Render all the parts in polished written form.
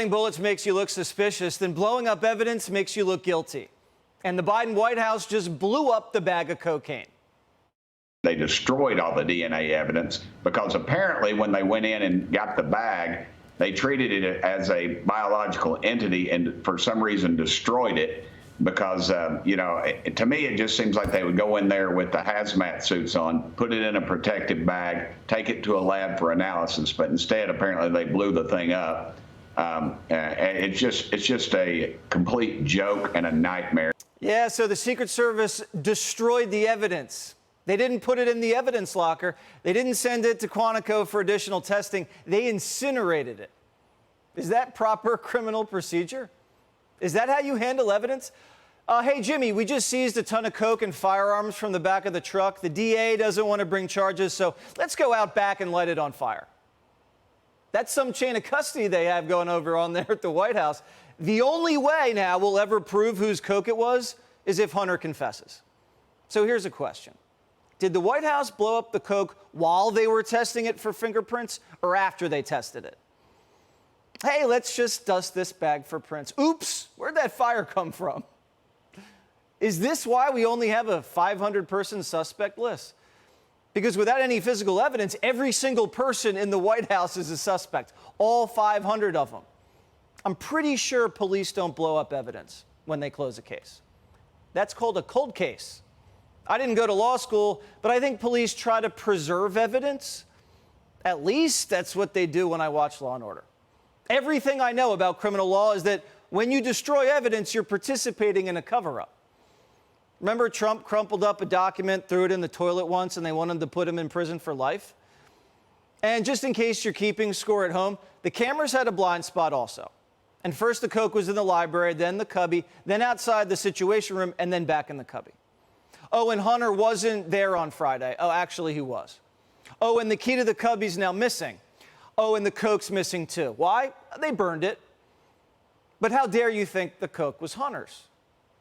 sweating bullets makes you look suspicious, then blowing up evidence makes you look guilty. And the Biden White House just blew up the bag of cocaine. They destroyed all the DNA evidence because apparently when they went in and got the bag, they treated it as a biological entity and for some reason destroyed it because, to me, it just seems like they would go in there with the hazmat suits on, put it in a protective bag, take it to a lab for analysis. But instead, apparently, they blew the thing up. It's just a complete joke and a nightmare. Yeah, so the Secret Service destroyed the evidence. They didn't put it in the evidence locker. They didn't send it to Quantico for additional testing. They incinerated it. Is that proper criminal procedure? Is that how you handle evidence? Hey, Jimmy, we just seized a ton of coke and firearms from the back of the truck. The DA doesn't want to bring charges, so let's go out back and light it on fire. That's some chain of custody they have going over on there at the White House. The only way now we'll ever prove whose coke it was is if Hunter confesses. So here's a question. Did the White House blow up the coke while they were testing it for fingerprints or after they tested it? Hey, let's just dust this bag for prints. Oops, where'd that fire come from? Is this why we only have a 500-person suspect list? Because without any physical evidence, every single person in the White House is a suspect, all 500 of them. I'm pretty sure police don't blow up evidence when they close a case. That's called a cold case. I didn't go to law school, but I think police try to preserve evidence. At least that's what they do when I watch Law & Order. Everything I know about criminal law is that when you destroy evidence, you're participating in a cover-up. Remember Trump crumpled up a document, threw it in the toilet once, and they wanted to put him in prison for life? And just in case you're keeping score at home, the cameras had a blind spot also. And first the coke was in the library, then the cubby, then outside the Situation Room, and then back in the cubby. Oh, and Hunter wasn't there on Friday. Oh, actually, he was. Oh, and the key to the cubby's now missing. Oh, and the coke's missing, too. Why? They burned it. But how dare you think the coke was Hunter's?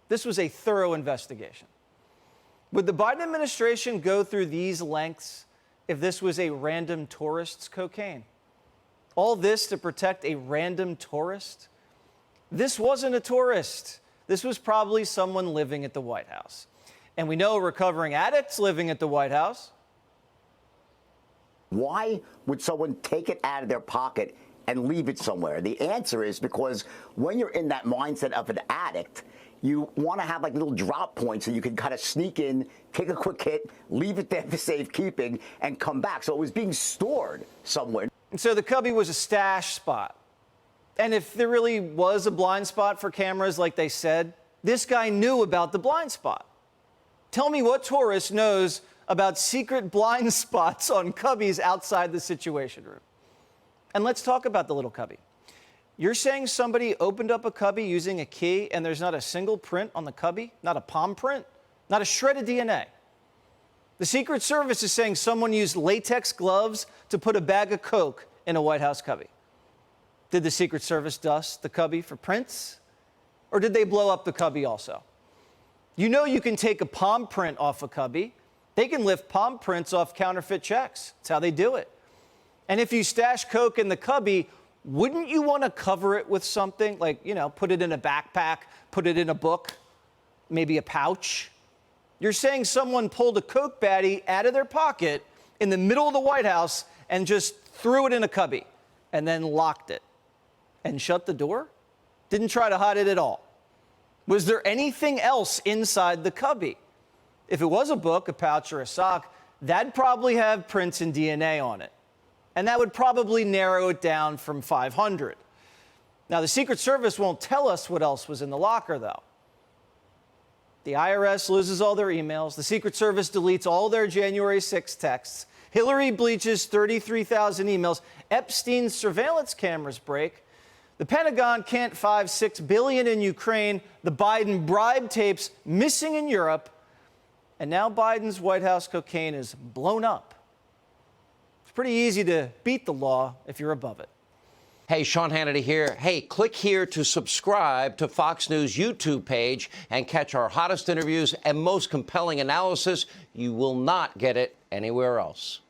This was a thorough investigation. Would the Biden administration go through these lengths if this was a random tourist's cocaine? All this to protect a random tourist? This wasn't a tourist. This was probably someone living at the White House. And we know a recovering addict's living at the White House. Why would someone take it out of their pocket and leave it somewhere? The answer is because when you're in that mindset of an addict, you want to have like little drop points so you can kind of sneak in, take a quick hit, leave it there for safekeeping, and come back. So it was being stored somewhere. And so the cubby was a stash spot. And if there really was a blind spot for cameras like they said, this guy knew about the blind spot. Tell me what tourist knows about secret blind spots on cubbies outside the Situation Room. And let's talk about the little cubby. You're saying somebody opened up a cubby using a key and there's not a single print on the cubby? Not a palm print? Not a shred of DNA? The Secret Service is saying someone used latex gloves to put a bag of coke in a White House cubby. Did the Secret Service dust the cubby for prints? Or did they blow up the cubby also? You know you can take a palm print off a cubby. They can lift palm prints off counterfeit checks. That's how they do it. And if you stash coke in the cubby, wouldn't you want to cover it with something? Like, put it in a backpack, put it in a book, maybe a pouch? You're saying someone pulled a coke baddie out of their pocket in the middle of the White House and just threw it in a cubby and then locked it and shut the door? Didn't try to hide it at all. Was there anything else inside the cubby? If it was a book, a pouch, or a sock, that'd probably have prints and DNA on it. And that would probably narrow it down from 500. Now, the Secret Service won't tell us what else was in the locker, though. The IRS loses all their emails. The Secret Service deletes all their January 6 texts. Hillary bleaches 33,000 emails. Epstein's surveillance cameras break. The Pentagon can't $5-6 billion in Ukraine. The Biden bribe tapes missing in Europe. And now Biden's White House cocaine is blown up. It's pretty easy to beat the law if you're above it. Hey, Sean Hannity here. Hey, click here to subscribe to Fox News YouTube page and catch our hottest interviews and most compelling analysis. You will not get it anywhere else.